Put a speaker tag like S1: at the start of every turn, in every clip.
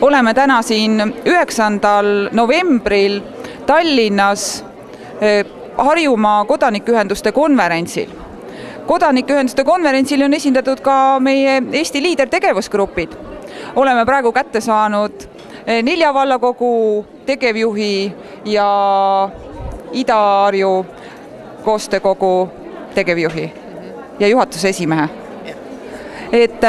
S1: oleme täna siin 9. novembril Tallinnas Harjumaa kodanikuühenduste konverentsil. Kodanikuühenduste konverentsil on esindatud ka meie Eesti liidertegevusgrupid. Oleme praegu kätte saanud 4 vallakogu tegevjuhi ja Ida-Harju koostöökogu tegevjuhi ja juhatuse esimehe. Et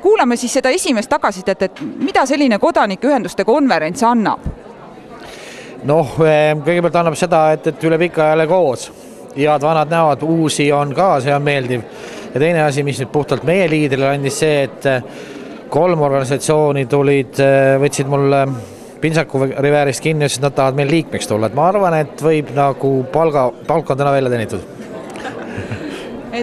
S1: kuulame siis seda esimest tagasisidet, et mida selline kodanikuühenduste konverents annab?
S2: Kõigepealt annab seda, et üle pika ajale koos. Head vanad näod, uusi on ka, see on meeldiv. Ja teine asi, mis nüüd puhtalt meie liidrile andis see, et 3 organisatsiooni võtsid mulle Pintsaku riväärist kinni, et nad tahavad meil liikmeks tulla. Et ma arvan, et võib nagu palk on täna välja teenitud.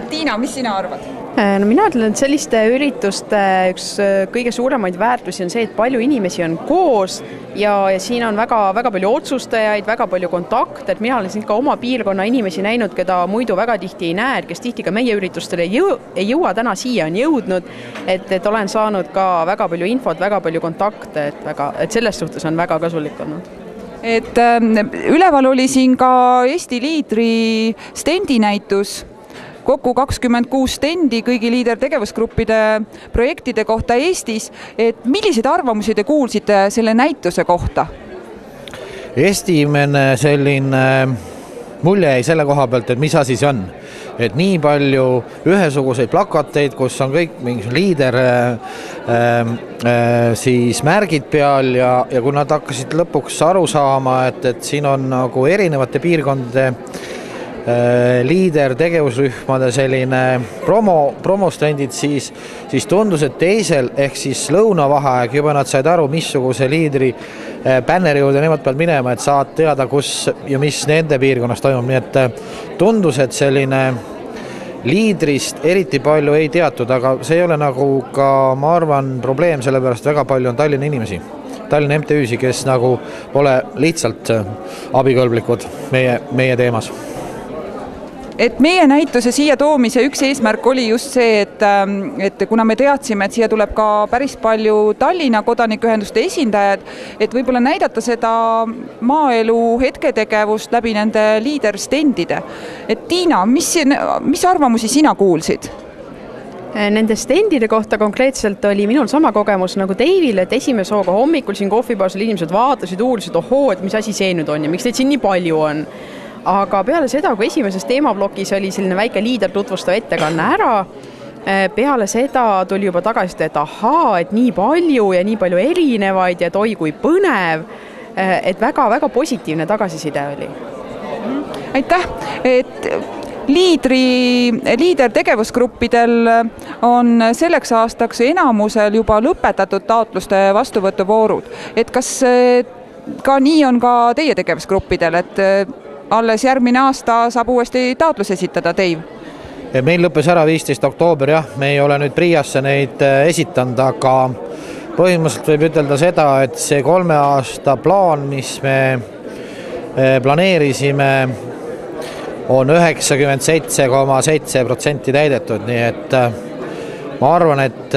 S1: Tiina, mis sina arvad?
S3: Mina ütlen, et selliste ürituste üks kõige suuremaid väärtusi on see, et palju inimesi on koos ja siin on väga palju otsustajaid, väga palju kontakte, et mina olen siin ka oma piirkonna inimesi näinud, keda muidu väga tihti ei näe, kes tihti ka meie üritustele ei jõua, täna siia on jõudnud, et olen saanud ka väga palju infot, väga palju kontakte, et selles suhtes on väga kasulik olnud.
S1: Et üleval oli siin ka Eesti liidri stendinäitus, kokku 26 stendi kõigi liidertegevusgruppide projektide kohta Eestis. Et milliseid arvamusi te kuulsite selle näituse kohta?
S2: Eestimene selline mulje jäi selle koha pealt, et mis asi see on. Et nii palju ühesuguseid plakateid, kus on kõik mingi liider siis märgid peal ja kui nad hakkasid lõpuks aru saama, et siin on nagu erinevate piirkondade liider tegevusrühmade selline promostendid, siis tundus, et teisel ehk siis lõunavaheaeg juba nad said aru, missuguse liidri bänneri juurde nemad peavad minema, et saad teada, kus ja mis nende piirkonnas toimub. Nii et tundus, et selline liidrist eriti palju ei teatud, aga see ei ole nagu ka, ma arvan, probleem, sellepärast väga palju on Tallinna inimesi. Tallinna MTÜ-si, kes nagu pole lihtsalt abikõlblikud meie teemas.
S1: Et meie näituse siia toomise üks eesmärk oli just see, et kuna me teadsime, et siia tuleb ka päris palju Tallinna kodanikuühenduste esindajad, et võib-olla näidata seda maaelu hetketegevust läbi nende liiderstendide. Et Tiina, mis arvamusi sina kuulsid?
S3: Nende stendide kohta konkreetselt oli minul sama kogemus nagu Dave'il, et esimese hooga hommikul siin kohvipausil inimesed vaatasid, uurisid, et mis asi see nüüd on ja miks neid siin nii palju on. Aga peale seda, kui esimeses teemablokis oli selline väike liider tutvustav ettekanne ära, peale seda tuli juba tagasi, et et nii palju ja nii palju erinevaid ja oi kui põnev, et väga positiivne tagasiside oli.
S1: Aitäh, et liidertegevusgruppidel on selleks aastaks enamusel juba lõpetatud taotluste vastuvõtuvoorud. Et kas ka nii on ka teie tegevusgruppidel, et alles järgmine aasta saab uuesti taotlus esitada, Dave?
S2: Meil lõppes ära 15. oktoober, jah, me ei ole nüüd Priiasse neid esitanud, aga põhimõtteliselt võib ütelda seda, et see 3 aasta plaan, mis me planeerisime, on 97,7% täidetud, nii et ma arvan, et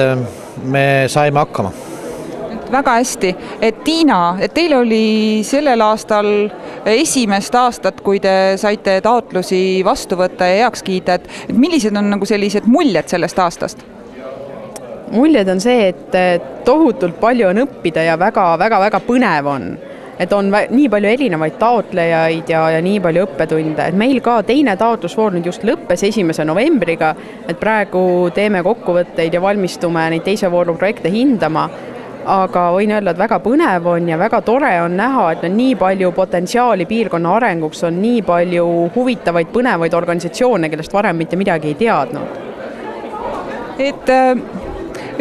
S2: me saime hakkama.
S1: Väga hästi, et Tiina, et teil oli sellel aastal esimest aastat, kui te saite taotlusi vastu võtta ja heaks kiita, et millised on nagu sellised muljed sellest aastast?
S3: Muljed on see, et tohutult palju on õppida ja väga põnev on. Et on nii palju erinevaid taotlejaid ja nii palju õppetunde. Et meil ka teine taotlusvoor nüüd just lõppes 1. novembriga, et praegu teeme kokkuvõtteid ja valmistume neid teise vooru projekte hindama. Aga võin öelda, et väga põnev on ja väga tore on näha, et on nii palju potentsiaali piirkonna arenguks, on nii palju huvitavaid, põnevaid organisatsioone, kellest varem mitte midagi ei teadnud.
S1: Et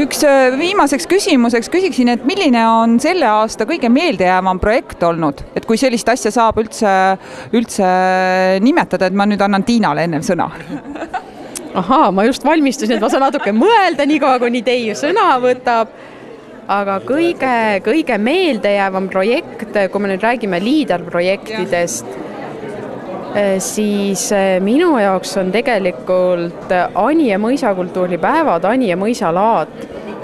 S1: üks viimaseks küsimuseks küsiksin, et milline on selle aasta kõige meeldejäävam projekt olnud? Et kui sellist asja saab üldse nimetada, et ma nüüd annan Tiinale ennem sõna.
S3: Ma just valmistusin, et ma saan natuke mõelda nii kaua, kuni teie sõna võtab. Aga kõige meeldejäävam projekt, kui me nüüd räägime liiderprojektidest, siis minu jaoks on tegelikult Ani ja mõisakultuuripäevad, Ani ja mõisalaat,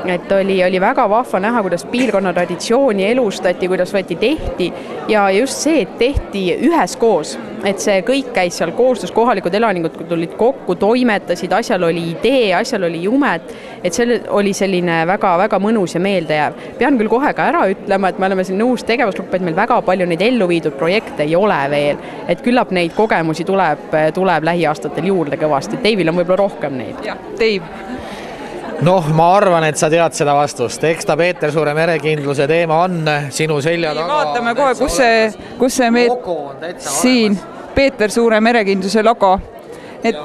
S3: et oli väga vahva näha, kuidas piirkonna traditsiooni elustati, kuidas tehti ja just see, et tehti üheskoos, et see kõik käis seal koostöös, kohalikud elanikud tulid kokku, toimetasid, asjal oli idee, asjal oli jumet, et see oli selline väga-väga mõnus ja meeldejääv. Pean küll kohe ka ära ütlema, et me oleme siin uus tegevusgrupp, et meil väga palju neid ellu viidud projekte ei ole veel, et küllap neid kogemusi tuleb lähiaastatel juurde kõvasti. Dave'il on võib-olla rohkem neid.
S1: Jah, Dave.
S2: Noh, ma arvan, et sa tead seda vastust. Eks ta Peeter Suure merekindluse teema on sinu selja taga.
S1: Vaatame kohe, kus see
S2: logo on täitsa
S1: siin Peeter Suure merekindluse logo. Et...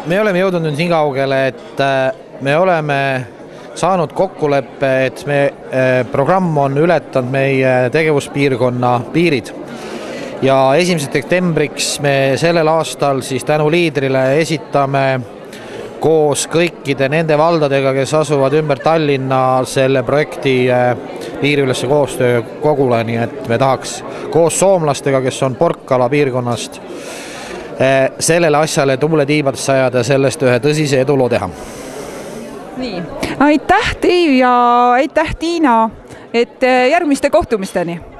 S2: Me oleme jõudnud nüüd nii kaugele, et me oleme saanud kokkuleppe, et programm on ületanud meie tegevuspiirkonna piirid. Ja 1. septembriks me sellel aastal siis tänu liidrile esitame koos kõikide nende valdadega, kes asuvad ümber Tallinna selle projekti piiriülesse koostöö kogule, nii et me tahaks koos soomlastega, kes on Porkkala piirkonnast, sellele asjale tuuletiibadesse ajada ja sellest ühe tõsise eduloo teha.
S1: Nii, aitäh Dave ja aitäh Tiina, et järgmiste kohtumisteni!